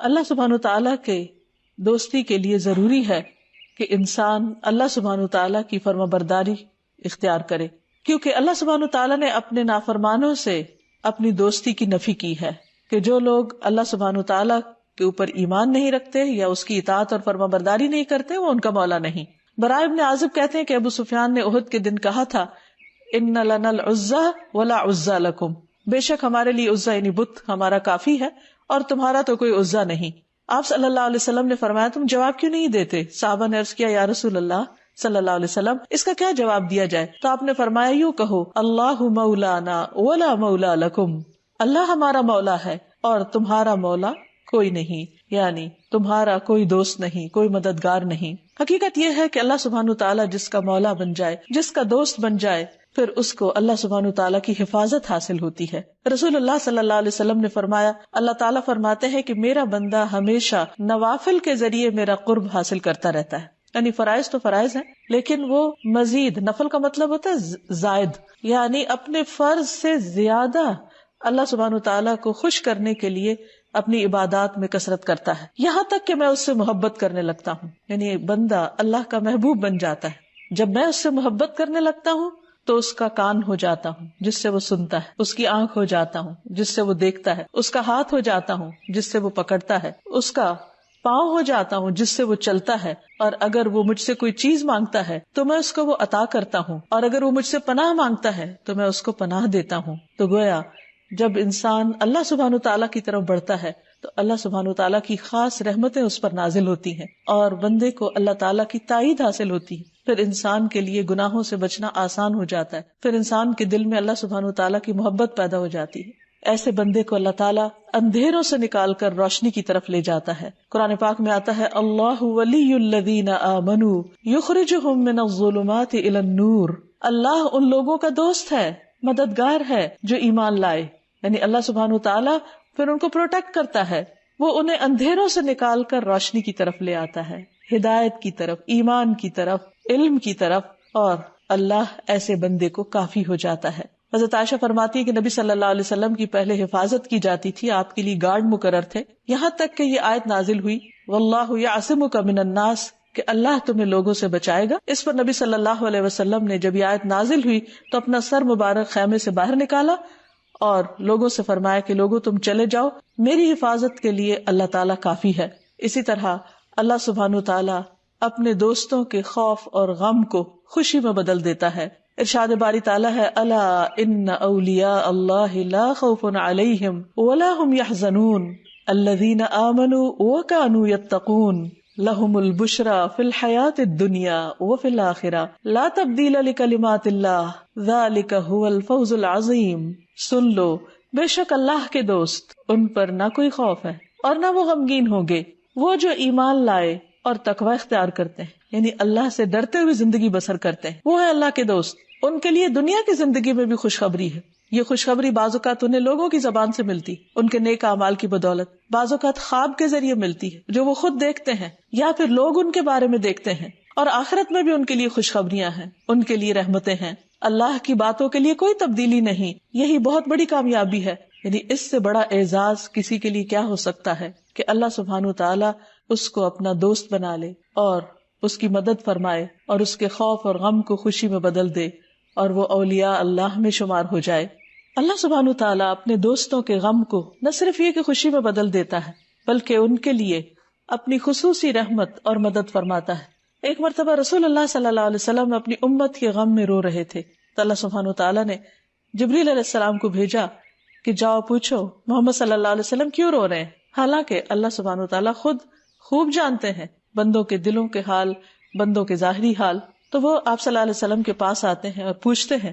اللہ سبحانہ تعالیٰ کے دوستی کے لیے ضروری ہے کہ انسان اللہ سبحانہ تعالیٰ کی فرما برداری اختیار کرے، کیونکہ اللہ سبحانہ تعالیٰ نے اپنے نافرمانوں سے اپنی دوستی کی نفی کی ہے کہ جو لوگ اللہ سبحانہ تعالیٰ کے اوپر ایمان نہیں رکھتے یا اس کی اطاعت اور فرما برداری نہیں کرتے وہ ان کا مولا نہیں۔ براء ابن عازب کہتے ہیں کہ ابو سفیان نے احد کے دن کہا تھا ان لنا العزى ولا عزى لكم، بے شک ہمارے لیے عزا یعنی بت ہمارا کافی ہے اور تمہارا تو کوئی عزا نہیں۔ آپ صلی اللہ علیہ وسلم نے فرمایا تم جواب کیوں نہیں دیتے؟ صحابہ نے عرض کیا یا رسول اللہ صلی اللہ علیہ وسلم اس کا کیا جواب دیا جائے؟ تو آپ نے فرمایا یوں کہو اللہ مولانا ولا مولا لکم، اللہ ہمارا مولا ہے اور تمہارا مولا کوئی نہیں، یعنی تمہارا کوئی دوست نہیں، کوئی مددگار نہیں۔ حقیقت یہ ہے کہ اللہ سبحانہ تعالیٰ جس کا مولا بن جائے، جس کا دوست بن جائے، پھر اس کو اللہ سبحانہ تعالیٰ کی حفاظت حاصل ہوتی ہے۔ رسول اللہ صلی اللہ علیہ وسلم نے فرمایا اللہ تعالیٰ فرماتے ہیں کہ میرا بندہ ہمیشہ نوافل کے ذریعے میرا قرب حاصل کرتا رہتا ہے، یعنی فرائض تو فرائض ہیں لیکن وہ مزید، نفل کا مطلب ہوتا ہے زائد، یعنی اپنے فرض سے زیادہ اللہ سبحانہ تعالیٰ کو خوش کرنے کے لیے اپنی عبادات میں کثرت کرتا ہے، یہاں تک کہ میں اس سے محبت کرنے لگتا ہوں۔ یعنی بندہ اللہ کا محبوب بن جاتا ہے جب میں اس سے محبت کرنے لگتا ہوں تو اس کا کان ہو جاتا ہوں جس سے وہ سنتا ہے، اس کی آنکھ ہو جاتا ہوں جس سے وہ دیکھتا ہے، اس کا ہاتھ ہو جاتا ہوں جس سے وہ پکڑتا ہے، اس کا پاؤں ہو جاتا ہوں جس سے وہ چلتا ہے، اور اگر وہ مجھ سے کوئی چیز مانگتا ہے تو میں اس کو وہ عطا کرتا ہوں، اور اگر وہ مجھ سے پناہ مانگتا ہے تو میں اس کو پناہ دیتا ہوں۔ تو گویا جب انسان اللہ سبحانہ تعالیٰ کی طرف بڑھتا ہے تو اللہ سبحانہ تعالیٰ کی خاص رحمتیں اس پر نازل ہوتی ہیں اور بندے کو اللہ تعالیٰ کی تائید حاصل ہوتی ہے، پھر انسان کے لیے گناہوں سے بچنا آسان ہو جاتا ہے، پھر انسان کے دل میں اللہ سبحانہ تعالیٰ کی محبت پیدا ہو جاتی ہے۔ ایسے بندے کو اللہ تعالیٰ اندھیروں سے نکال کر روشنی کی طرف لے جاتا ہے۔ قرآن پاک میں آتا ہے اللہ ولی الذین آمنوا یخرجہم من الظلمات الی النور، اللہ ان لوگوں کا دوست ہے، مددگار ہے جو ایمان لائے، یعنی اللہ سبحانہ تعالیٰ پھر ان کو پروٹیکٹ کرتا ہے، وہ انہیں اندھیروں سے نکال کر روشنی کی طرف لے آتا ہے، ہدایت کی طرف، ایمان کی طرف، علم کی طرف، اور اللہ ایسے بندے کو کافی ہو جاتا ہے۔ حضرت عائشہ فرماتی ہے کہ نبی صلی اللہ علیہ وسلم کی پہلے حفاظت کی جاتی تھی، آپ کے لیے گارڈ مقرر تھے، یہاں تک کہ یہ آیت نازل ہوئی واللہ یعصمک من الناس، کہ اللہ تمہیں لوگوں سے بچائے گا۔ اس پر نبی صلی اللہ علیہ وسلم نے جب یہ آیت نازل ہوئی تو اپنا سر مبارک خیمے سے باہر نکالا اور لوگوں سے فرمایا کہ لوگوں تم چلے جاؤ، میری حفاظت کے لیے اللہ تعالیٰ کافی ہے۔ اسی طرح اللہ سبحانہ تعالیٰ اپنے دوستوں کے خوف اور غم کو خوشی میں بدل دیتا ہے۔ ارشاد باری تعالیٰ ہے الا ان اولیاء اللہ لا خوف علیہم ولا هم يحزنون الذین آمنوا وكانوا يتقون لهم البشرى في الحیاة الدنیا وفي الآخرة لا تبدیل لکلمات اللہ ذلک هو الفوز العظیم۔ سن لو بے شک اللہ کے دوست، ان پر نہ کوئی خوف ہے اور نہ وہ غمگین ہوں گے، وہ جو ایمان لائے اور تقوی اختیار کرتے ہیں، یعنی اللہ سے ڈرتے ہوئے زندگی بسر کرتے ہیں، وہ ہے اللہ کے دوست۔ ان کے لیے دنیا کی زندگی میں بھی خوشخبری ہے۔ یہ خوشخبری بعض اوقات انہیں لوگوں کی زبان سے ملتی، ان کے نیک اعمال کی بدولت، بعض اوقات خواب کے ذریعے ملتی ہے جو وہ خود دیکھتے ہیں یا پھر لوگ ان کے بارے میں دیکھتے ہیں، اور آخرت میں بھی ان کے لیے خوشخبریاں ہیں، ان کے لیے رحمتیں ہیں۔ اللہ کی باتوں کے لیے کوئی تبدیلی نہیں، یہی بہت بڑی کامیابی ہے۔ یعنی اس سے بڑا اعزاز کسی کے لیے کیا ہو سکتا ہے کہ اللہ سبحانہ تعالیٰ اس کو اپنا دوست بنا لے اور اس کی مدد فرمائے اور اس کے خوف اور غم کو خوشی میں بدل دے اور وہ اولیاء اللہ میں شمار ہو جائے۔ اللہ سبحانہ تعالیٰ اپنے دوستوں کے غم کو نہ صرف یہ کہ خوشی میں بدل دیتا ہے بلکہ ان کے لیے اپنی خصوصی رحمت اور مدد فرماتا ہے۔ ایک مرتبہ رسول اللہ صلی اللہ علیہ وسلم اپنی امت کے غم میں رو رہے تھے تو اللہ سبحانہ تعالیٰ نے جبریل علیہ السلام کو بھیجا کہ جاؤ پوچھو محمد صلی اللہ علیہ وسلم کیوں رو رہے ہیں، حالانکہ اللہ سبحانہ تعالیٰ خود خوب جانتے ہیں بندوں کے دلوں کے حال، بندوں کے ظاہری حال۔ تو وہ آپ صلی اللہ علیہ وسلم کے پاس آتے ہیں اور پوچھتے ہیں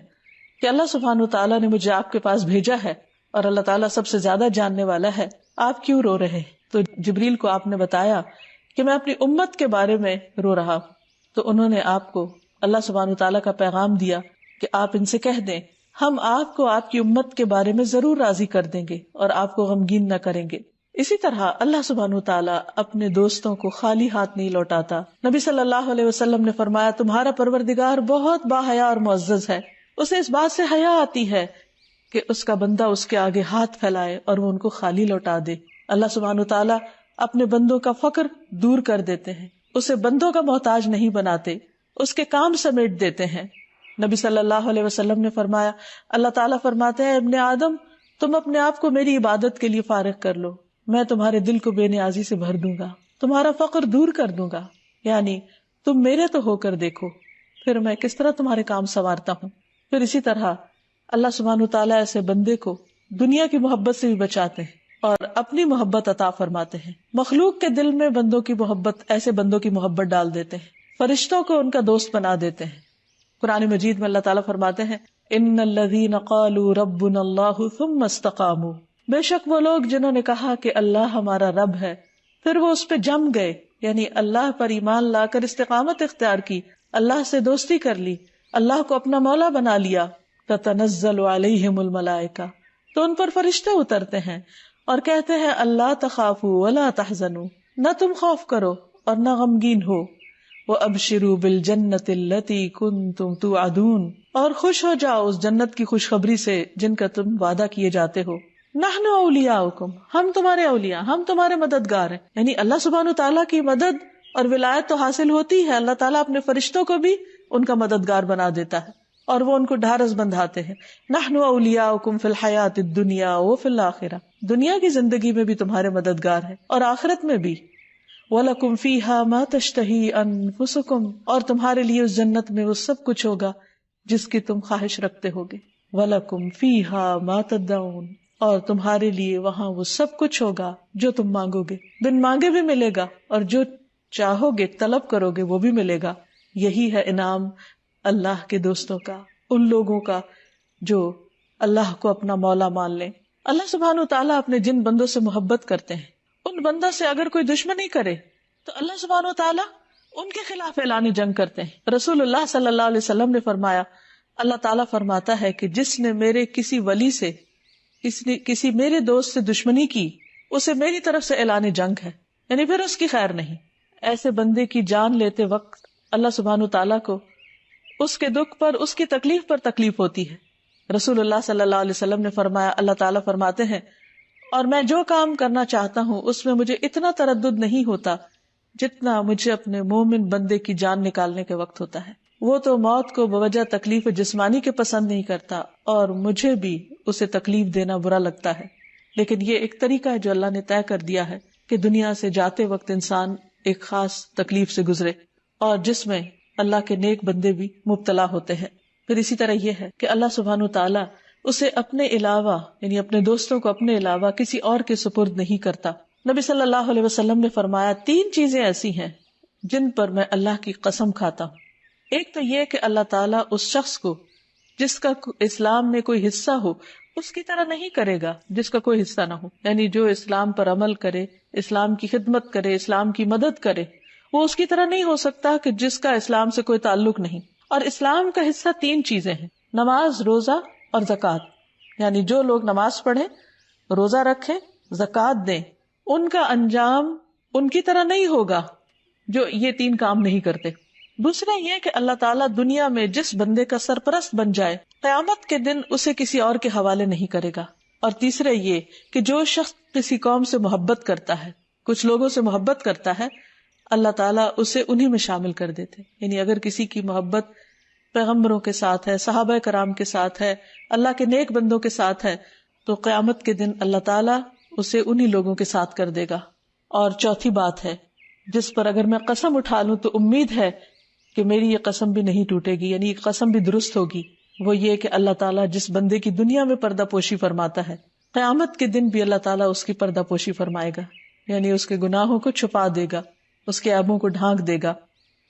کہ اللہ سبحانہ تعالیٰ نے مجھے آپ کے پاس بھیجا ہے اور اللہ تعالیٰ سب سے زیادہ جاننے والا ہے، آپ کیوں رو رہے ہیں؟ تو جبریل کو آپ نے بتایا کہ میں اپنی امت کے بارے میں رو رہا ہوں۔ تو انہوں نے آپ کو اللہ سبحانہ تعالیٰ کا پیغام دیا کہ آپ ان سے کہہ دیں ہم آپ کو آپ کی امت کے بارے میں ضرور راضی کر دیں گے اور آپ کو غمگین نہ کریں گے۔ اسی طرح اللہ سبحانہ تعالیٰ اپنے دوستوں کو خالی ہاتھ نہیں لوٹاتا۔ نبی صلی اللہ علیہ وسلم نے فرمایا تمہارا پروردگار بہت باحیا اور معزز ہے، اسے اس بات سے حیا آتی ہے کہ اس کا بندہ اس کے آگے ہاتھ پھیلائے اور وہ ان کو خالی لوٹا دے۔ اللہ سبحانہ تعالیٰ اپنے بندوں کا فقر دور کر دیتے ہیں، اسے بندوں کا محتاج نہیں بناتے، اس کے کام سمیٹ دیتے ہیں۔ نبی صلی اللہ علیہ وسلم نے فرمایا، اللہ تعالیٰ فرماتے ہیں ابن آدم تم اپنے آپ کو میری عبادت کے لیے فارغ کر لو، میں تمہارے دل کو بے نیازی سے بھر دوں گا، تمہارا فقر دور کر دوں گا، یعنی تم میرے تو ہو کر دیکھو پھر میں کس طرح تمہارے کام سنوارتا ہوں۔ پھر اسی طرح اللہ سبحانہ وتعالیٰ ایسے بندے کو دنیا کی محبت سے بھی بچاتے ہیں اور اپنی محبت عطا فرماتے ہیں۔ مخلوق کے دل میں بندوں کی محبت، ایسے بندوں کی محبت ڈال دیتے ہیں، فرشتوں کو ان کا دوست بنا دیتے ہیں۔ قرآن مجید میں اللہ تعالیٰ فرماتے ہیں ان الذین قالوا ربنا اللہ ثم استقاموا، بے شک وہ لوگ جنہوں نے کہا کہ اللہ ہمارا رب ہے، پھر وہ اس پہ جم گئے، یعنی اللہ پر ایمان لا کر استقامت اختیار کی، اللہ سے دوستی کر لی، اللہ کو اپنا مولا بنا لیا، تتنزل علیہم الملائکہ، تو ان پر فرشتے اترتے ہیں اور کہتے ہیں اللہ تخافوا ولا تحزنوا، نہ تم خوف کرو اور نہ غمگین ہو، وابشروا بالجنۃ التی کنتم توعدون، اور خوش ہو جاؤ اس جنت کی خوشخبری سے جن کا تم وعدہ کیے جاتے ہو۔ نحن اولیاؤکم، ہم تمہارے اولیاء، ہم تمہارے مددگار ہیں، یعنی اللہ سبحانہ تعالیٰ کی مدد اور ولایت تو حاصل ہوتی ہے، اللہ تعالیٰ اپنے فرشتوں کو بھی ان کا مددگار بنا دیتا ہے اور وہ ان کو ڈھارس بندھاتے ہیں۔ نحن اولیاؤکم فی الحیات الدنیا وفی الآخرہ، دنیا کی زندگی میں بھی تمہارے مددگار ہیں اور آخرت میں بھی۔ وَلَكُمْ فِيهَا مَا تَشْتَهِي أَنفُسُكُمْ، اور تمہارے لیے اس جنت میں وہ سب کچھ ہوگا جس کی تم خواہش رکھتے ہوگے۔ وَلَكُمْ فِيهَا مَا تَدَّعُونَ، اور تمہارے لیے وہاں وہ سب کچھ ہوگا جو تم مانگو گے، بن مانگے بھی ملے گا اور جو چاہو گے طلب کرو گے وہ بھی ملے گا۔ یہی ہے انعام اللہ کے دوستوں کا، ان لوگوں کا جو اللہ کو اپنا مولا مان لیں۔ اللہ سبحانہ وتعالیٰ اپنے جن بندوں سے محبت کرتے ہیں ان بندوں سے اگر کوئی دشمنی کرے تو اللہ سبحانہ وتعالیٰ ان کے خلاف اعلان جنگ کرتے ہیں۔ رسول اللہ صلی اللہ علیہ وسلم نے فرمایا، اللہ تعالیٰ فرماتا ہے کہ جس نے میرے کسی ولی سے، کسی میرے دوست سے دشمنی کی، اسے میری طرف سے اعلان جنگ ہے، یعنی پھر اس کی خیر نہیں۔ ایسے بندے کی جان لیتے وقت اللہ سبحانہ وتعالیٰ کو اس کے دکھ پر، اس کی تکلیف پر تکلیف ہوتی ہے۔ رسول اللہ صلی اللہ علیہ وسلم نے فرمایا، اللہ تعالیٰ فرماتے ہیں اور میں جو کام کرنا چاہتا ہوں اس میں مجھے اتنا تردد نہیں ہوتا جتنا مجھے اپنے مومن بندے کی جان نکالنے کے وقت ہوتا ہے۔ وہ تو موت کو بوجہ تکلیف جسمانی کے پسند نہیں کرتا اور مجھے بھی اسے تکلیف دینا برا لگتا ہے، لیکن یہ ایک طریقہ ہے جو اللہ نے طے کر دیا ہے کہ دنیا سے جاتے وقت انسان ایک خاص تکلیف سے گزرے، اور جس میں اللہ کے نیک بندے بھی مبتلا ہوتے ہیں۔ پھر اسی طرح یہ ہے کہ اللہ سبحانہ وتعالیٰ اسے اپنے علاوہ، یعنی اپنے دوستوں کو اپنے علاوہ کسی اور کے سپرد نہیں کرتا۔ نبی صلی اللہ علیہ وسلم نے فرمایا 3 چیزیں ایسی ہیں جن پر میں اللہ کی قسم کھاتا ہوں۔ ایک تو یہ کہ اللہ تعالیٰ اس شخص کو جس کا اسلام میں کوئی حصہ ہو اس کی طرح نہیں کرے گا جس کا کوئی حصہ نہ ہو، یعنی جو اسلام پر عمل کرے، اسلام کی خدمت کرے، اسلام کی مدد کرے، وہ اس کی طرح نہیں ہو سکتا کہ جس کا اسلام سے کوئی تعلق نہیں۔ اور اسلام کا حصہ 3 چیزیں ہیں، نماز، روزہ اور زکوٰۃ، یعنی جو لوگ نماز پڑھیں، روزہ رکھیں، زکوٰۃ دیں، ان کا انجام ان کی طرح نہیں ہوگا جو یہ 3 کام نہیں کرتے۔ دوسرا یہ کہ اللہ تعالیٰ دنیا میں جس بندے کا سرپرست بن جائے قیامت کے دن اسے کسی اور کے حوالے نہیں کرے گا۔ اور تیسرا یہ کہ جو شخص کسی قوم سے محبت کرتا ہے، کچھ لوگوں سے محبت کرتا ہے، اللہ تعالیٰ اسے انہی میں شامل کر دیتے۔ یعنی اگر کسی کی محبت پیغمبروں کے ساتھ ہے، صحابہ کرام کے ساتھ ہے، اللہ کے نیک بندوں کے ساتھ ہے، تو قیامت کے دن اللہ تعالیٰ اسے انہی لوگوں کے ساتھ کر دے گا۔ اور چوتھی بات ہے جس پر اگر میں قسم اٹھا لوں تو امید ہے کہ میری یہ قسم بھی نہیں ٹوٹے گی، یعنی یہ قسم بھی درست ہوگی، وہ یہ کہ اللہ تعالیٰ جس بندے کی دنیا میں پردہ پوشی فرماتا ہے، قیامت کے دن بھی اللہ تعالیٰ اس کی پردہ پوشی فرمائے گا، یعنی اس کے گناہوں کو چھپا دے گا، اس کے عیبوں کو ڈھانک دے گا۔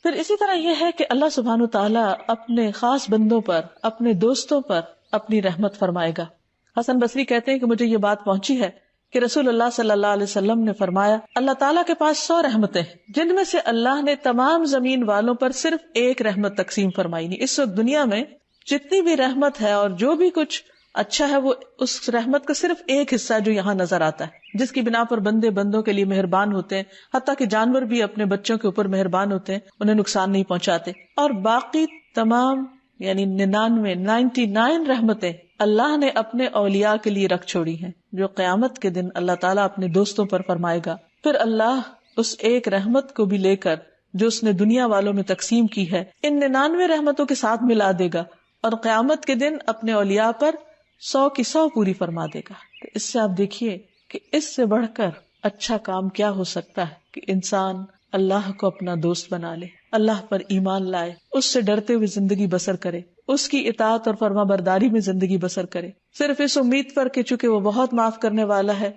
پھر اسی طرح یہ ہے کہ اللہ سبحانہ وتعالیٰ اپنے خاص بندوں پر، اپنے دوستوں پر اپنی رحمت فرمائے گا۔ حسن بصری کہتے ہیں کہ مجھے یہ بات پہنچی ہے کہ رسول اللہ صلی اللہ علیہ وسلم نے فرمایا، اللہ تعالیٰ کے پاس 100 رحمتیں ہیں جن میں سے اللہ نے تمام زمین والوں پر صرف ایک رحمت تقسیم فرمائی۔ نہیں، اس وقت دنیا میں جتنی بھی رحمت ہے اور جو بھی کچھ اچھا ہے وہ اس رحمت کا صرف ایک حصہ ہے جو یہاں نظر آتا ہے، جس کی بنا پر بندے بندوں کے لیے مہربان ہوتے ہیں، حتیٰ کہ جانور بھی اپنے بچوں کے اوپر مہربان ہوتے ہیں، انہیں نقصان نہیں پہنچاتے۔ اور باقی تمام یعنی 99 رحمتیں اللہ نے اپنے اولیاء کے لیے رکھ چھوڑی ہیں، جو قیامت کے دن اللہ تعالیٰ اپنے دوستوں پر فرمائے گا پھر اللہ اس ایک رحمت کو بھی لے کر جو اس نے دنیا والوں میں تقسیم کی ہے ان 99 رحمتوں کے ساتھ ملا دے گا اور قیامت کے دن اپنے اولیاء پر 100 کی 100 پوری فرما دے گا. تو اس سے آپ دیکھیے کہ اس سے بڑھ کر اچھا کام کیا ہو سکتا ہے کہ انسان اللہ کو اپنا دوست بنا لے، اللہ پر ایمان لائے، اس سے ڈرتے ہوئے زندگی بسر کرے، اس کی اطاعت اور فرما برداری میں زندگی بسر کرے، صرف اس امید پر کہ چونکہ وہ بہت معاف کرنے والا ہے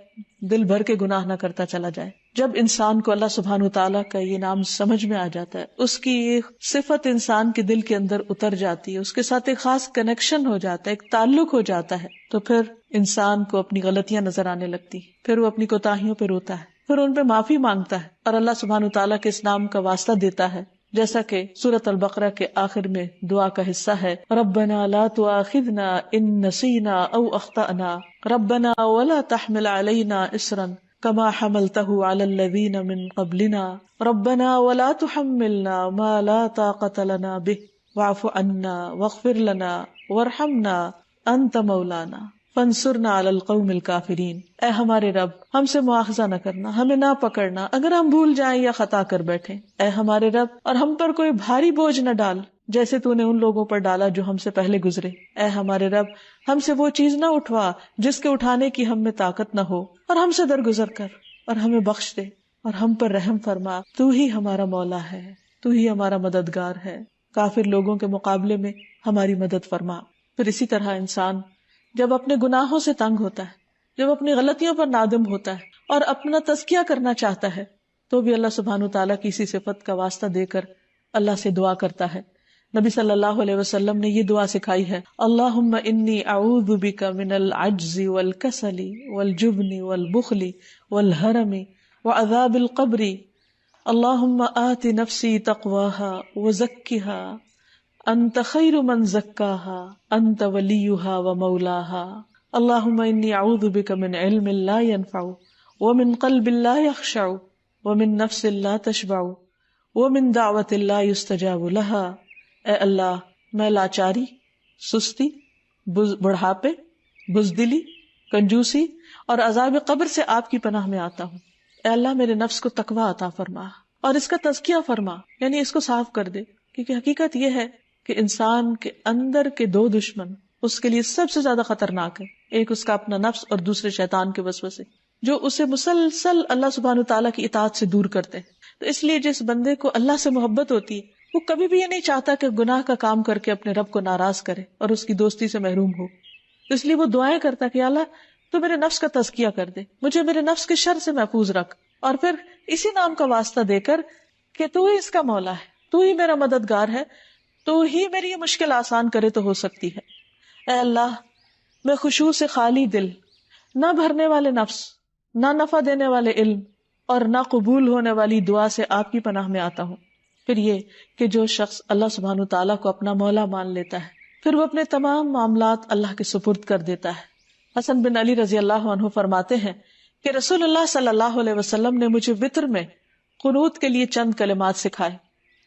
دل بھر کے گناہ نہ کرتا چلا جائے. جب انسان کو اللہ سبحانہ وتعالیٰ کا یہ نام سمجھ میں آ جاتا ہے، اس کی ایک صفت انسان کے دل کے اندر اتر جاتی ہے، اس کے ساتھ ایک خاص کنیکشن ہو جاتا ہے، ایک تعلق ہو جاتا ہے، تو پھر انسان کو اپنی غلطیاں نظر آنے لگتی، پھر وہ اپنی کوتاہیوں پہ روتا ہے، پھر ان پہ معافی مانگتا ہے اور اللہ سبحانہ وتعالیٰ کے اس نام کا واسطہ دیتا ہے، جیسا کہ سورۃ البقرہ کے آخر میں دعا کا حصہ ہے، ربنا لا تؤاخذنا ان نسینا او اخطأنا ربنا ولا تحمل علینا اصرا كما حملته على الذين من قبلنا ربنا ولا تحملنا ما لا طاقة لنا به واعف عنا واغفر لنا وارحمنا انت مولانا فانصرنا على القوم الكافرين. اے ہمارے رب ہم سے مواخذہ نہ کرنا، ہمیں نہ پکڑنا اگر ہم بھول جائیں یا خطا کر بیٹھیں. اے ہمارے رب اور ہم پر کوئی بھاری بوجھ نہ ڈال جیسے تو نے ان لوگوں پر ڈالا جو ہم سے پہلے گزرے. اے ہمارے رب ہم سے وہ چیز نہ اٹھوا جس کے اٹھانے کی ہم میں طاقت نہ ہو، اور ہم سے درگزر کر اور ہمیں بخش دے اور ہم پر رحم فرما. تو ہی ہمارا مولا ہے، تو ہی ہمارا مددگار ہے، کافر لوگوں کے مقابلے میں ہماری مدد فرما. پھر اسی طرح انسان جب اپنے گناہوں سے تنگ ہوتا ہے، جب اپنی غلطیوں پر نادم ہوتا ہے اور اپنا تزکیہ کرنا چاہتا ہے، تو بھی اللہ سبحانہ وتعالیٰ کی اسی صفت کا واسطہ دے کر اللہ سے دعا کرتا ہے. نبی صلی اللہ علیہ وسلم نے یہ دعا سکھائی ہے، اللہم انی اعوذ بک من العجز والکسل والجبن والبخل والحرم وعذاب القبر اللہم آت نفسی تقواها وزکها انت خیر من زکاها انت ولیها ومولاها اللہم انی اعوذ بک من علم لا ينفع ومن قلب لا يخشع ومن نفس لا تشبع ومن دعوت لا يستجاب لها. اے اللہ میں لاچاری، سستی، بڑھاپے، بزدلی، کنجوسی اور عذاب قبر سے آپ کی پناہ میں آتا ہوں. اے اللہ میرے نفس کو تقوی عطا فرما اور اس کا تزکیہ فرما، یعنی اس کو صاف کر دے، کیونکہ حقیقت یہ ہے کہ انسان کے اندر کے دو دشمن اس کے لیے سب سے زیادہ خطرناک ہے. ایک اس کا اپنا نفس اور دوسرے شیطان کے وسوسے جو اسے مسلسل اللہ سبحانہ تعالیٰ کی اطاعت سے دور کرتے ہیں. تو اس لیے جس بندے کو اللہ سے محبت ہوتی ہے وہ کبھی بھی یہ نہیں چاہتا کہ گناہ کا کام کر کے اپنے رب کو ناراض کرے اور اس کی دوستی سے محروم ہو. اس لیے وہ دعائیں کرتا کہ اللہ تو میرے نفس کا تزکیہ کر دے، مجھے میرے نفس کے شر سے محفوظ رکھ، اور پھر اسی نام کا واسطہ دے کر کہ تو ہی اس کا مولا ہے، تو ہی میرا مددگار ہے، تو ہی میری یہ مشکل آسان کرے تو ہو سکتی ہے. اے اللہ میں خشوع سے خالی دل، نہ بھرنے والے نفس، نہ نفع دینے والے علم اور نہ قبول ہونے والی دعا سے آپ کی پناہ میں آتا ہوں. پھر یہ کہ جو شخص اللہ سبحانہ تعالیٰ کو اپنا مولا مان لیتا ہے پھر وہ اپنے تمام معاملات اللہ کے سپرد کر دیتا ہے. حسن بن علی رضی اللہ عنہ فرماتے ہیں کہ رسول اللہ صلی اللہ علیہ وسلم نے مجھے وتر میں قنوت کے لیے چند کلمات سکھائے،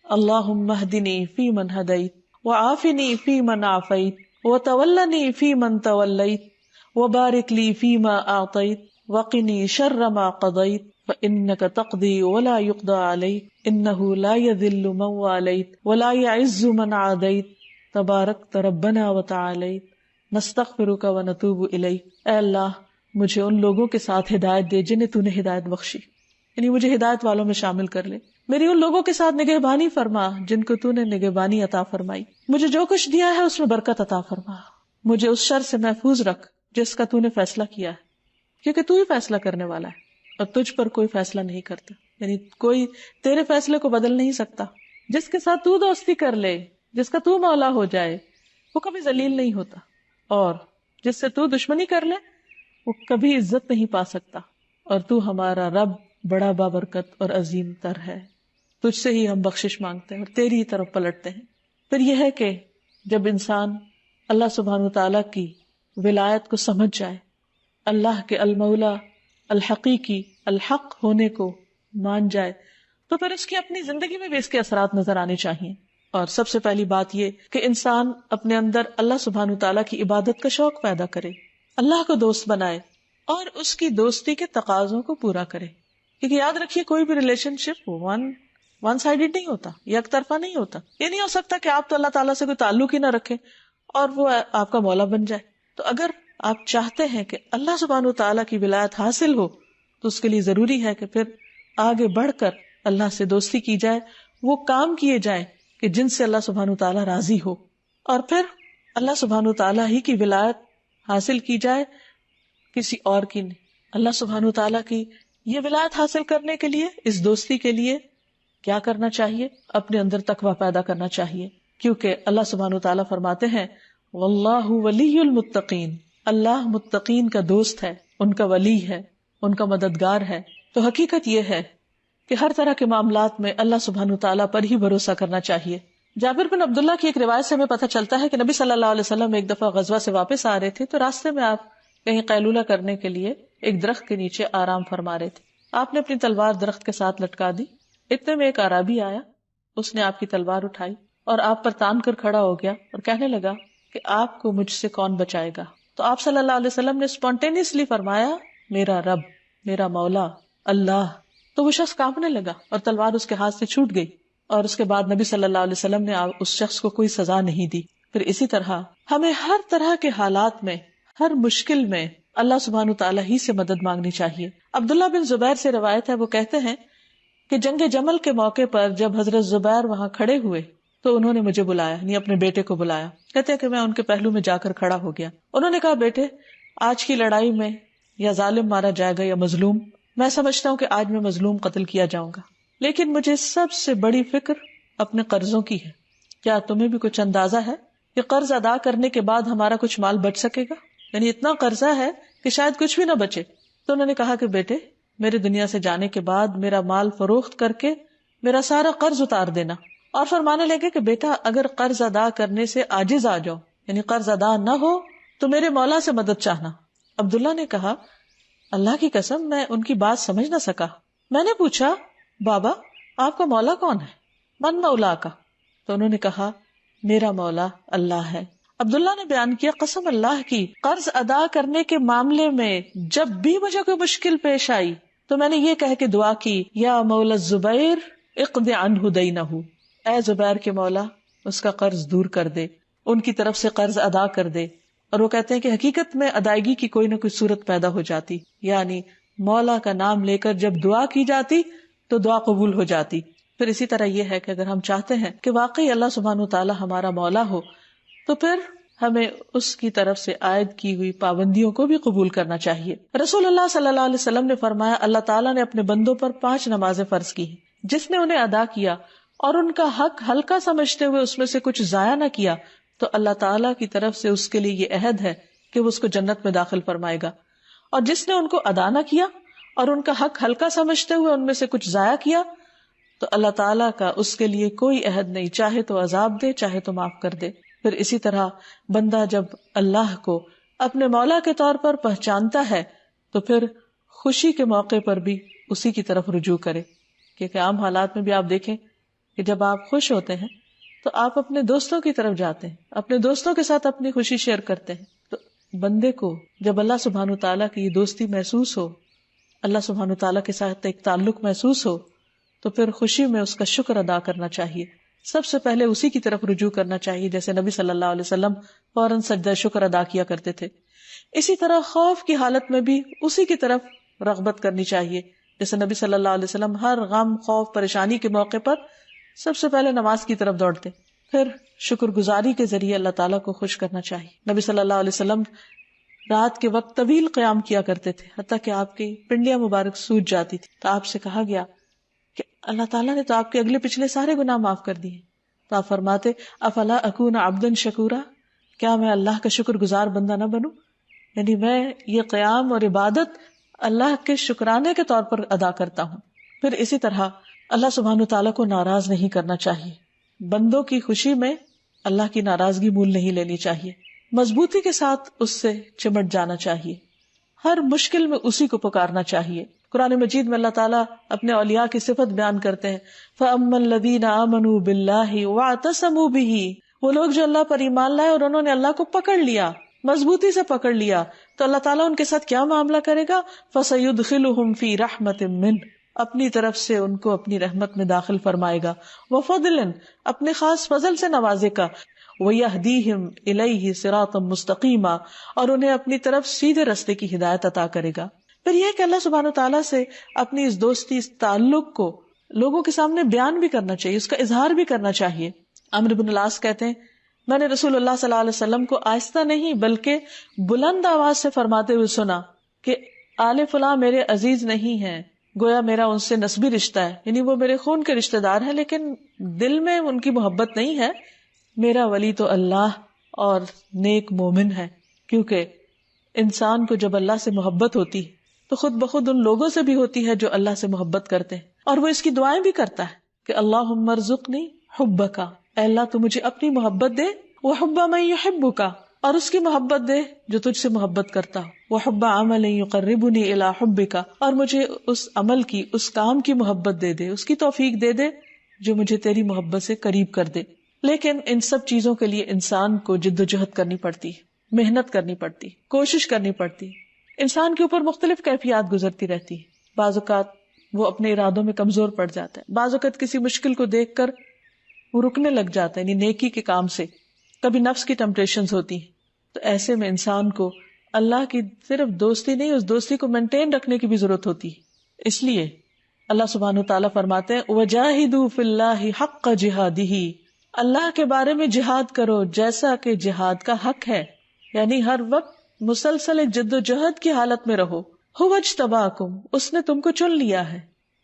اللہم اہدنی فی من ہدیت وعافنی فی من عافیت وتولنی فی من تولیت وبارک لی فی ما اعطیت وقنی شر ما قضیت فإنک تقضی ولا یقضى علیک انہ لا یذل من والیت ولا یعز من عادیت تبارکت ربنا وتعالیت نستغفرک ونتوب الیک. اے اللہ مجھے ان لوگوں کے ساتھ ہدایت دے جنہیں تو نے ہدایت بخشی، یعنی مجھے ہدایت والوں میں شامل کر لے. میری ان لوگوں کے ساتھ نگہبانی فرما جن کو تو نے نگہبانی عطا فرمائی. مجھے جو کچھ دیا ہے اس میں برکت عطا فرما. مجھے اس شر سے محفوظ رکھ جس کا تو نے فیصلہ کیا ہے، کیونکہ تو ہی فیصلہ کرنے والا ہے اور تجھ پر کوئی فیصلہ نہیں کرتا، یعنی کوئی تیرے فیصلے کو بدل نہیں سکتا. جس کے ساتھ تو دوستی کر لے، جس کا تو مولا ہو جائے، وہ کبھی ذلیل نہیں ہوتا، اور جس سے تو دشمنی کر لے وہ کبھی عزت نہیں پا سکتا. اور تو ہمارا رب بڑا بابرکت اور عظیم تر ہے، تجھ سے ہی ہم بخشش مانگتے ہیں اور تیری ہی طرف پلٹتے ہیں. پھر یہ ہے کہ جب انسان اللہ سبحانہ وتعالیٰ کی ولایت کو سمجھ جائے، اللہ کے المولا الحقیقی الحق ہونے کو مان جائے، تو پھر اس کی اپنی زندگی میں بھی اس کے اثرات نظر آنے چاہیے. اور سب سے پہلی بات یہ کہ انسان اپنے اندر اللہ سبحانہ وتعالیٰ کی عبادت کا شوق پیدا کرے، اللہ کو دوست بنائے اور اس کی دوستی کے تقاضوں کو پورا کرے. کیونکہ یاد رکھیے کوئی بھی ریلیشن شپ ون سائڈڈ نہیں ہوتا، یہ ایک طرفہ نہیں ہوتا. یہ نہیں ہو سکتا کہ آپ تو اللہ تعالیٰ سے کوئی تعلق ہی نہ رکھیں اور وہ آپ کا مولا بن جائے. تو اگر آپ چاہتے ہیں کہ اللہ سبحانہ وتعالیٰ کی ولایت حاصل ہو تو اس کے لیے ضروری ہے کہ پھر آگے بڑھ کر اللہ سے دوستی کی جائے، وہ کام کیے جائیں کہ جن سے اللہ سبحانہ وتعالیٰ راضی ہو، اور پھر اللہ سبحانہ وتعالیٰ ہی کی ولایت حاصل کی جائے، کسی اور کی نہیں. اللہ سبحانہ وتعالیٰ کی یہ ولایت حاصل کرنے کے لیے، اس دوستی کے لیے کیا کرنا چاہیے؟ اپنے اندر تقویٰ پیدا کرنا چاہیے، کیونکہ اللہ سبحانہ وتعالیٰ فرماتے ہیں واللہ ولی المتقین، اللہ متقین کا دوست ہے، ان کا ولی ہے، ان کا مددگار ہے. تو حقیقت یہ ہے کہ ہر طرح کے معاملات میں اللہ سبحانہ وتعالیٰ پر ہی بھروسہ کرنا چاہیے. جابر بن عبداللہ کی ایک روایت سے ہمیں پتہ چلتا ہے کہ نبی صلی اللہ علیہ وسلم ایک دفعہ غزوہ سے واپس آ رہے تھے تو راستے میں آپ کہیں قیلولہ کرنے کے لیے ایک درخت کے نیچے آرام فرما رہے تھے. آپ نے اپنی تلوار درخت کے ساتھ لٹکا دی. اتنے میں ایک اعرابی آیا، اس نے آپ کی تلوار اٹھائی اور آپ پر تان کر کھڑا ہو گیا اور کہنے لگا کہ آپ کو مجھ سے کون بچائے گا؟ تو آپ صلی اللہ علیہ وسلم نے اسپونٹینیسلی فرمایا میرا رب، میرا مولا اللہ. تو وہ شخص کانپنے لگا اور تلوار اس کے ہاتھ سے چھوٹ گئی، اور اس کے بعد نبی صلی اللہ علیہ وسلم نے اس شخص کو کوئی سزا نہیں دی. پھر اسی طرح ہمیں ہر طرح کے حالات میں، ہر مشکل میں اللہ سبحانہ تعالیٰ ہی سے مدد مانگنی چاہیے. عبداللہ بن زبیر سے روایت ہے، وہ کہتے ہیں کہ جنگ جمل کے موقع پر جب حضرت زبیر وہاں کھڑے ہوئے تو انہوں نے مجھے بلایا، یعنی اپنے بیٹے کو بلایا. کہتے ہیں کہ میں ان کے پہلو میں جا کر کھڑا ہو گیا. انہوں نے کہا بیٹے، آج کی لڑائی میں یا ظالم مارا جائے گا یا مظلوم. میں سمجھتا ہوں کہ آج میں مظلوم قتل کیا جاؤں گا، لیکن مجھے سب سے بڑی فکر اپنے قرضوں کی ہے. کیا تمہیں بھی کچھ اندازہ ہے کہ قرض ادا کرنے کے بعد ہمارا کچھ مال بچ سکے گا؟ یعنی اتنا قرضہ ہے کہ شاید کچھ بھی نہ بچے. تو انہوں نے کہا کہ بیٹے، میرے دنیا سے جانے کے بعد میرا مال فروخت کر کے میرا سارا قرض اتار دینا. اور فرمانے لگے کہ بیٹا، اگر قرض ادا کرنے سے عاجز آ جاؤ، یعنی قرض ادا نہ ہو، تو میرے مولا سے مدد چاہنا. عبداللہ نے کہا اللہ کی قسم میں ان کی بات سمجھ نہ سکا. میں نے پوچھا بابا آپ کا مولا کون ہے؟ من مولا کا؟ تو انہوں نے کہا میرا مولا اللہ ہے. عبداللہ نے بیان کیا قسم اللہ کی، قرض ادا کرنے کے معاملے میں جب بھی مجھے کوئی مشکل پیش آئی تو میں نے یہ کہہ کے دعا کی یا مولا الزبیر اقض عنہ دینہ، اے زبیر کے مولا اس کا قرض دور کر دے، ان کی طرف سے قرض ادا کر دے. اور وہ کہتے ہیں کہ حقیقت میں ادائیگی کی کوئی نہ کوئی صورت پیدا ہو جاتی، یعنی مولا کا نام لے کر جب دعا کی جاتی تو دعا قبول ہو جاتی. پھر اسی طرح یہ ہے کہ اگر ہم چاہتے ہیں کہ واقعی اللہ سبحانہ وتعالی ہمارا مولا ہو تو پھر ہمیں اس کی طرف سے عائد کی ہوئی پابندیوں کو بھی قبول کرنا چاہیے. رسول اللہ صلی اللہ علیہ وسلم نے فرمایا اللہ تعالیٰ نے اپنے بندوں پر 5 نمازیں فرض کی ہیں، جس نے انہیں ادا کیا اور ان کا حق ہلکا سمجھتے ہوئے اس میں سے کچھ ضائع نہ کیا تو اللہ تعالیٰ کی طرف سے اس کے لیے یہ عہد ہے کہ وہ اس کو جنت میں داخل فرمائے گا. اور جس نے ان کو ادا نہ کیا اور ان کا حق ہلکا سمجھتے ہوئے ان میں سے کچھ ضائع کیا تو اللہ تعالیٰ کا اس کے لیے کوئی عہد نہیں، چاہے تو عذاب دے چاہے تو معاف کر دے. پھر اسی طرح بندہ جب اللہ کو اپنے مولا کے طور پر پہچانتا ہے تو پھر خوشی کے موقع پر بھی اسی کی طرف رجوع کرے. کیونکہ عام حالات میں بھی آپ دیکھیں کہ جب آپ خوش ہوتے ہیں تو آپ اپنے دوستوں کی طرف جاتے ہیں، اپنے دوستوں کے ساتھ اپنی خوشی شیئر کرتے ہیں. تو بندے کو جب اللہ سبحانہ تعالیٰ کی یہ دوستی محسوس ہو، اللہ سبحانہ تعالیٰ کے ساتھ ایک تعلق محسوس ہو، تو پھر خوشی میں اس کا شکر ادا کرنا چاہیے. سب سے پہلے اسی کی طرف رجوع کرنا چاہیے، جیسے نبی صلی اللہ علیہ وسلم فوراً سجدہ شکر ادا کیا کرتے تھے. اسی طرح خوف کی حالت میں بھی اسی کی طرف رغبت کرنی چاہیے، جیسے نبی صلی اللہ علیہ وسلم ہر غم، خوف، پریشانی کے موقع پر سب سے پہلے نماز کی طرف دوڑتے. پھر شکر گزاری کے ذریعے اللہ تعالیٰ کو خوش کرنا چاہیے. نبی صلی اللہ علیہ وسلم رات کے وقت طویل قیام کیا کرتے تھے، حتیٰ کہ آپ کی پنڈلیاں مبارک سوج جاتی تھی. تو آپ سے کہا گیا کہ اللہ تعالیٰ نے تو آپ کے اگلے پچھلے سارے گناہ معاف کر دیے. تو آپ فرماتے افلا اکون عبدا شکورا، کیا میں اللہ کا شکر گزار بندہ نہ بنوں؟ یعنی میں یہ قیام اور عبادت اللہ کے شکرانے کے طور پر ادا کرتا ہوں. پھر اسی طرح اللہ سبحانہ تعالیٰ کو ناراض نہیں کرنا چاہیے. بندوں کی خوشی میں اللہ کی ناراضگی مول نہیں لینی چاہیے، مضبوطی کے ساتھ اس سے چمٹ جانا چاہیے، ہر مشکل میں اسی کو پکارنا چاہیے. قرآن مجید میں اللہ تعالیٰ اپنے اولیاء کی صفت بیان کرتے ہیں فَأَمَّا الَّذِينَ آمَنُوا بِاللَّهِ وَاعْتَصَمُوا بِهِ، وہ لوگ جو اللہ پر ایمان لائے اور انہوں نے اللہ کو پکڑ لیا، مضبوطی سے پکڑ لیا، تو اللہ تعالیٰ ان کے ساتھ کیا معاملہ کرے گا؟ فَسَيُدْخِلُهُمْ فِي رَحْمَةٍ مِّنْهُ، اپنی طرف سے ان کو اپنی رحمت میں داخل فرمائے گا، وفضل اپنے خاص فضل سے نوازے گا، وَيَهْدِيهِمْ إِلَيْهِ صِرَاطًا مُسْتَقِيمًا اور انہیں اپنی طرف سیدھے راستے کی ہدایت عطا کرے گا۔ پھر یہ کہ اللہ سبحانہ وتعالیٰ سے اپنی اس دوستی، اس تعلق کو لوگوں کے سامنے بیان بھی کرنا چاہیے، اس کا اظہار بھی کرنا چاہیے۔ عمرو بن العاص کہتے ہیں میں نے رسول اللہ صلی اللہ علیہ وسلم کو آہستہ نہیں بلکہ بلند آواز سے فرماتے ہوئے سنا کہ آل فلاں میرے عزیز نہیں ہیں، گویا میرا ان سے نسبی رشتہ ہے، یعنی وہ میرے خون کے رشتہ دار ہیں لیکن دل میں ان کی محبت نہیں ہے، میرا ولی تو اللہ اور نیک مومن ہے۔ کیونکہ انسان کو جب اللہ سے محبت ہوتی تو خود بخود ان لوگوں سے بھی ہوتی ہے جو اللہ سے محبت کرتے ہیں، اور وہ اس کی دعائیں بھی کرتا ہے کہ اللہم ارزقنی حبک، اے اللہ تو مجھے اپنی محبت دے، وحب من یحبک اور اس کی محبت دے جو تجھ سے محبت کرتا ہو، وحب عمل یقربنی الی حبک اور مجھے اس عمل کی، اس کام کی محبت دے دے، اس کی توفیق دے دے جو مجھے تیری محبت سے قریب کر دے۔ لیکن ان سب چیزوں کے لیے انسان کو جد و جہد کرنی پڑتی، محنت کرنی پڑتی، کوشش کرنی پڑتی۔ انسان کے اوپر مختلف کیفیات گزرتی رہتی، بعض اوقات وہ اپنے ارادوں میں کمزور پڑ جاتا ہے، بعض اوقات کسی مشکل کو دیکھ کر وہ رکنے لگ جاتا ہے، یعنی نیکی کے کام سے، کبھی نفس کی ٹیمپٹیشنز ہوتی ہیں۔ تو ایسے میں انسان کو اللہ کی صرف دوستی نہیں، اس دوستی کو مینٹین رکھنے کی بھی ضرورت ہوتی ہے۔ اس لیے اللہ سبحانہ وتعالیٰ فرماتے ہیں وَجَاهِدُوا فِي اللَّهِ حَقَّ جِهَادِهِ اللہ کے بارے میں جہاد کرو جیسا کہ جہاد کا حق ہے، یعنی ہر وقت مسلسل ایک جد و جہد کی حالت میں رہو۔ هُوَ اجْتَبَاكُمْ اس نے تم کو چن لیا ہے،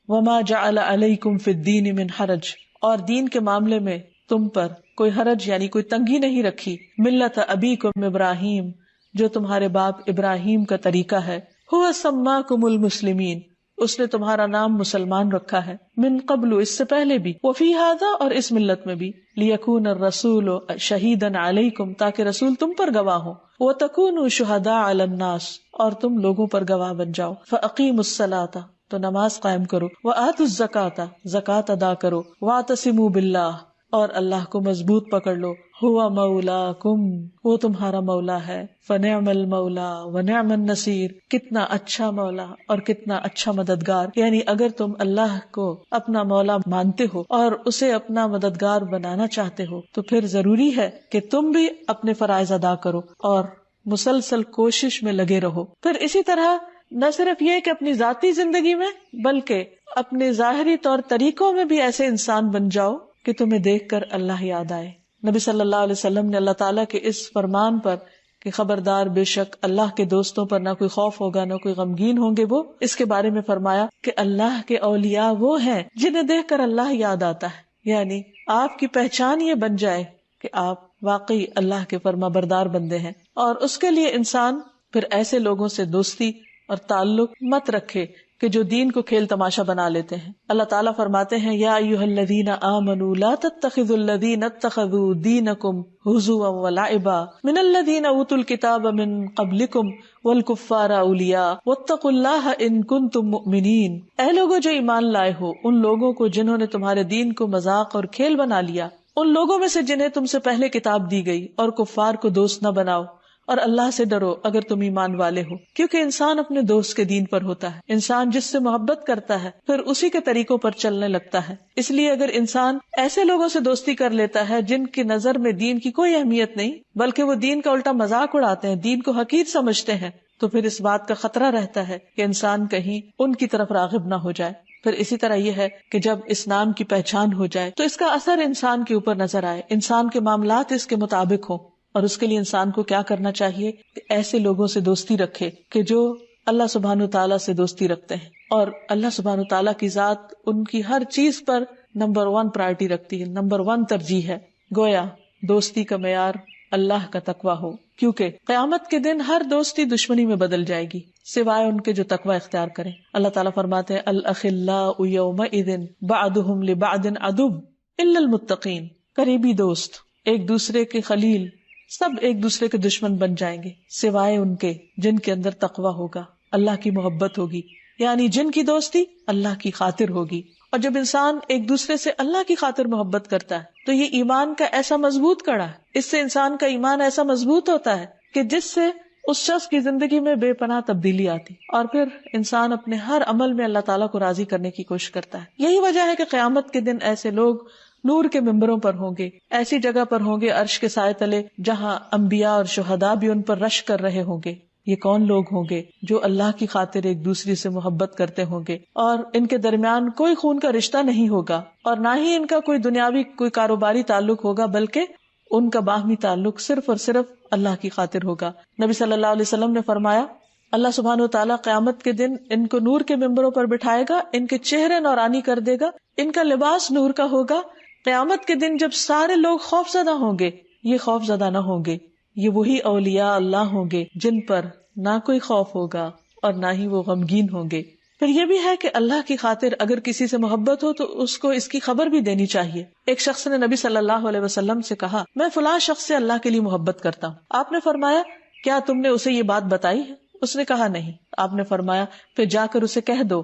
وَمَا جَعَلَ عَلَيْكُمْ فِي الدِّينِ مِنْ حَرَجٍ اور دین کے معاملے میں تم پر کوئی حرج یعنی کوئی تنگی نہیں رکھی، ملت ابیکم ابراہیم جو تمہارے باپ ابراہیم کا طریقہ ہے، هُوَ سَمَّاكُمُ الْمُسْلِمِينَ اس نے تمہارا نام مسلمان رکھا ہے، من قبل اس سے پہلے بھی، وفی ھذا اور اس ملت میں بھی، لیکون الرسول شہیدا علیکم تاکہ رسول تم پر گواہ ہو، وتکونوا شہداء علی الناس اور تم لوگوں پر گواہ بن جاؤ، فاقیموا الصلاۃ تو نماز قائم کرو، وآتوا الزکاۃ زکوٰۃ ادا کرو، واعتصموا باللہ اور اللہ کو مضبوط پکڑ لو، ہوا مولاکم وہ تمہارا مولا ہے، فنعم المولا ونعم النصیر کتنا اچھا مولا اور کتنا اچھا مددگار۔ یعنی اگر تم اللہ کو اپنا مولا مانتے ہو اور اسے اپنا مددگار بنانا چاہتے ہو تو پھر ضروری ہے کہ تم بھی اپنے فرائض ادا کرو اور مسلسل کوشش میں لگے رہو۔ پھر اسی طرح نہ صرف یہ کہ اپنی ذاتی زندگی میں بلکہ اپنے ظاہری طور طریقوں میں بھی ایسے انسان بن جاؤ کہ تمہیں دیکھ کر اللہ یاد آئے۔ نبی صلی اللہ علیہ وسلم نے اللہ تعالیٰ کے اس فرمان پر کہ خبردار بے شک اللہ کے دوستوں پر نہ کوئی خوف ہوگا نہ کوئی غمگین ہوں گے، وہ اس کے بارے میں فرمایا کہ اللہ کے اولیاء وہ ہیں جنہیں دیکھ کر اللہ یاد آتا ہے، یعنی آپ کی پہچان یہ بن جائے کہ آپ واقعی اللہ کے فرما بردار بندے ہیں۔ اور اس کے لیے انسان پھر ایسے لوگوں سے دوستی اور تعلق مت رکھے کہ جو دین کو کھیل تماشا بنا لیتے ہیں۔ اللہ تعالیٰ فرماتے ہیں یا ایھا الذین آمنوا لا تتخذوا الذین اتخذوا دینکم ہزوا ولعبا من الذین اوتوا الکتاب من قبلکم والکفار اولیاء واتقوا اللہ ان کنتم مؤمنین۔ اے لوگوں جو ایمان لائے ہو، ان لوگوں کو جنہوں نے تمہارے دین کو مذاق اور کھیل بنا لیا، ان لوگوں میں سے جنہیں تم سے پہلے کتاب دی گئی، اور کفار کو دوست نہ بناؤ، اور اللہ سے ڈرو اگر تم ایمان والے ہو۔ کیونکہ انسان اپنے دوست کے دین پر ہوتا ہے، انسان جس سے محبت کرتا ہے پھر اسی کے طریقوں پر چلنے لگتا ہے۔ اس لیے اگر انسان ایسے لوگوں سے دوستی کر لیتا ہے جن کی نظر میں دین کی کوئی اہمیت نہیں بلکہ وہ دین کا الٹا مذاق اڑاتے ہیں، دین کو حقیر سمجھتے ہیں، تو پھر اس بات کا خطرہ رہتا ہے کہ انسان کہیں ان کی طرف راغب نہ ہو جائے۔ پھر اسی طرح یہ ہے کہ جب اسلام کی پہچان ہو جائے تو اس کا اثر انسان کے اوپر نظر آئے، انسان کے معاملات اس کے مطابق ہوں، اور اس کے لیے انسان کو کیا کرنا چاہیے کہ ایسے لوگوں سے دوستی رکھے کہ جو اللہ سبحانہ تعالیٰ سے دوستی رکھتے ہیں، اور اللہ سبحانہ تعالیٰ کی ذات ان کی ہر چیز پر نمبر 1 پرائرٹی رکھتی ہے، نمبر 1 ترجیح ہے۔ گویا دوستی کا معیار اللہ کا تقویٰ ہو، کیونکہ قیامت کے دن ہر دوستی دشمنی میں بدل جائے گی سوائے ان کے جو تقویٰ اختیار کریں۔ اللہ تعالیٰ فرماتے ہیں الاخلاء یومئذ بعضهم لبعض عدو الا المتقین، قریبی دوست ایک دوسرے کے خلیل سب ایک دوسرے کے دشمن بن جائیں گے سوائے ان کے جن کے اندر تقویٰ ہوگا، اللہ کی محبت ہوگی، یعنی جن کی دوستی اللہ کی خاطر ہوگی۔ اور جب انسان ایک دوسرے سے اللہ کی خاطر محبت کرتا ہے تو یہ ایمان کا ایسا مضبوط کڑا ہے، اس سے انسان کا ایمان ایسا مضبوط ہوتا ہے کہ جس سے اس شخص کی زندگی میں بے پناہ تبدیلی آتی، اور پھر انسان اپنے ہر عمل میں اللہ تعالیٰ کو راضی کرنے کی کوشش کرتا ہے۔ یہی وجہ ہے کہ قیامت کے دن ایسے لوگ نور کے ممبروں پر ہوں گے، ایسی جگہ پر ہوں گے عرش کے سائے تلے جہاں انبیاء اور شہداء بھی ان پر رشک کر رہے ہوں گے۔ یہ کون لوگ ہوں گے؟ جو اللہ کی خاطر ایک دوسرے سے محبت کرتے ہوں گے، اور ان کے درمیان کوئی خون کا رشتہ نہیں ہوگا، اور نہ ہی ان کا کوئی دنیاوی کوئی کاروباری تعلق ہوگا، بلکہ ان کا باہمی تعلق صرف اور صرف اللہ کی خاطر ہوگا۔ نبی صلی اللہ علیہ وسلم نے فرمایا، اللہ سبحانہ وتعالیٰ قیامت کے دن ان کو نور کے ممبروں پر بٹھائے گا، ان کے چہرے نورانی کر دے گا، ان کا لباس نور کا ہوگا۔ قیامت کے دن جب سارے لوگ خوف زدہ ہوں گے، یہ خوف زدہ نہ ہوں گے، یہ وہی اولیاء اللہ ہوں گے جن پر نہ کوئی خوف ہوگا اور نہ ہی وہ غمگین ہوں گے۔ پھر یہ بھی ہے کہ اللہ کی خاطر اگر کسی سے محبت ہو تو اس کو اس کی خبر بھی دینی چاہیے۔ ایک شخص نے نبی صلی اللہ علیہ وسلم سے کہا، میں فلاں شخص سے اللہ کے لیے محبت کرتا ہوں۔ آپ نے فرمایا، کیا تم نے اسے یہ بات بتائی ہے؟ اس نے کہا نہیں۔ آپ نے فرمایا، پھر جا کر اسے کہہ دو،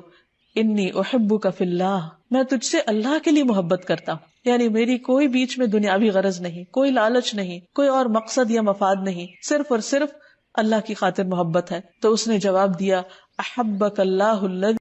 انی احبک فی اللہ، میں تجھ سے اللہ کے لیے محبت کرتا ہوں، یعنی میری کوئی بیچ میں دنیاوی غرض نہیں، کوئی لالچ نہیں، کوئی اور مقصد یا مفاد نہیں، صرف اور صرف اللہ کی خاطر محبت ہے۔ تو اس نے جواب دیا، احبک اللہ الذی